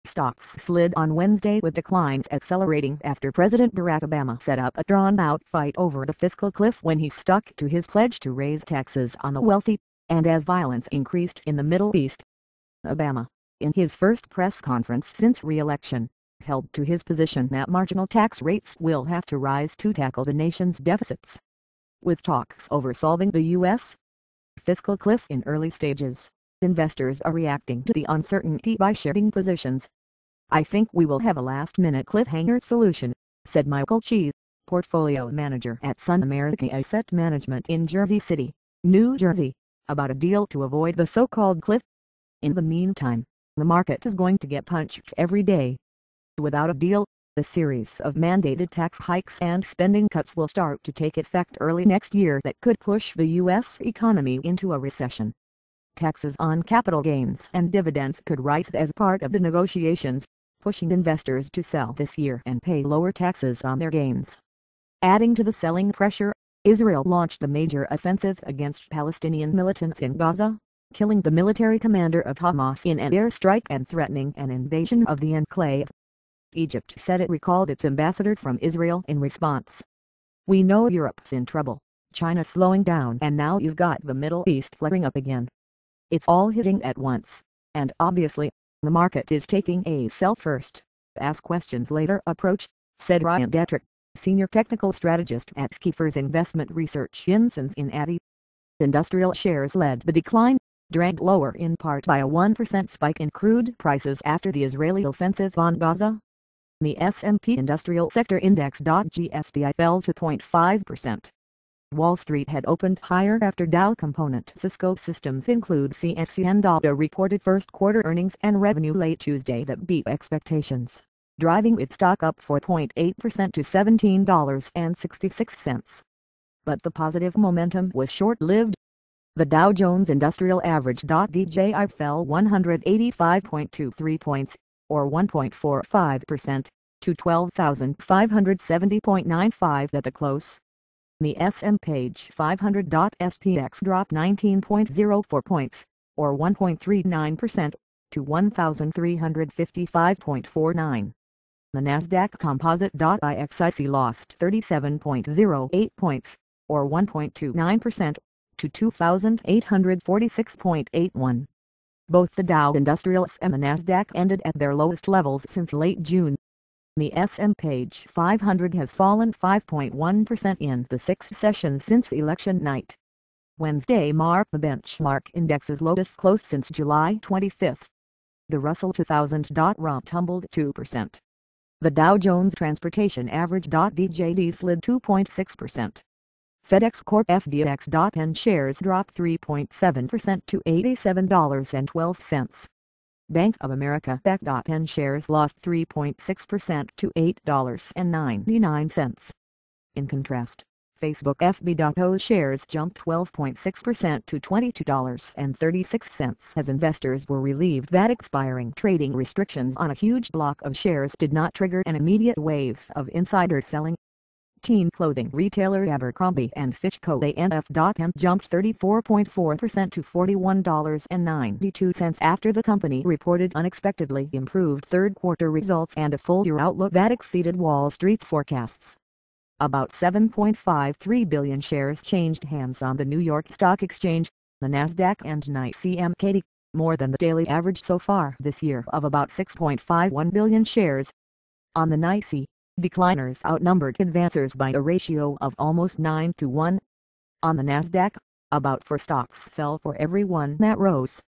Stocks slid on Wednesday with declines accelerating after President Barack Obama set up a drawn-out fight over the fiscal cliff when he stuck to his pledge to raise taxes on the wealthy, and as violence increased in the Middle East. Obama, in his first press conference since re-election, held to his position that marginal tax rates will have to rise to tackle the nation's deficits. With talks over solving the U.S. fiscal cliff in early stages, investors are reacting to the uncertainty by shedding positions. "I think we will have a last-minute cliffhanger solution," said Michael Cheese, portfolio manager at Sun America Asset Management in Jersey City, New Jersey, about a deal to avoid the so-called cliff. In the meantime, the market is going to get punched every day. Without a deal, the series of mandated tax hikes and spending cuts will start to take effect early next year that could push the U.S. economy into a recession. Taxes on capital gains and dividends could rise as part of the negotiations, pushing investors to sell this year and pay lower taxes on their gains. Adding to the selling pressure, Israel launched a major offensive against Palestinian militants in Gaza, killing the military commander of Hamas in an airstrike and threatening an invasion of the enclave. Egypt said it recalled its ambassador from Israel in response. "We know Europe's in trouble, China's slowing down, and now you've got the Middle East flaring up again. It's all hitting at once, and obviously, the market is taking a sell first, ask questions later approach," said Ryan Detrick, senior technical strategist at Skiffers Investment Research in Cincinnati. Industrial shares led the decline, dragged lower in part by a 1% spike in crude prices after the Israeli offensive on Gaza. The S&P Industrial Sector Index (GSPI) fell to 0.5%. Wall Street had opened higher after Dow component Cisco Systems include CSC and Alta reported first-quarter earnings and revenue late Tuesday that beat expectations, driving its stock up 4.8% to $17.66. But the positive momentum was short-lived. The Dow Jones Industrial Average (DJI) fell 185.23 points, or 1.45%, to 12,570.95 at the close. The S&P 500 SPX dropped 19.04 points, or 1.39%, to 1,355.49. The Nasdaq Composite IXIC lost 37.08 points, or 1.29%, to 2,846.81. Both the Dow Industrials and the Nasdaq ended at their lowest levels since late June. The S&P 500 has fallen 5.1% in the 6 sessions since election night. Wednesday marked the benchmark index's lowest close since July 25. The Russell 2000 tumbled 2%. The Dow Jones Transportation Average (DJD) slid 2.6%. FedEx Corp FDX.10 shares dropped 3.7% to $87.12. Bank of America BAC.10 shares lost 3.6% to $8.99. In contrast, Facebook FB.O shares jumped 12.6% to $22.36 as investors were relieved that expiring trading restrictions on a huge block of shares did not trigger an immediate wave of insider selling. Teen clothing retailer Abercrombie & Fitch Co. ANF.M jumped 34.4% to $41.92 after the company reported unexpectedly improved third-quarter results and a full-year outlook that exceeded Wall Street's forecasts. About 7.53 billion shares changed hands on the New York Stock Exchange, the Nasdaq and NYSE MKD, more than the daily average so far this year of about 6.51 billion shares. On the NYSE, decliners outnumbered advancers by a ratio of almost 9 to 1. On the Nasdaq, about 4 stocks fell for every one that rose.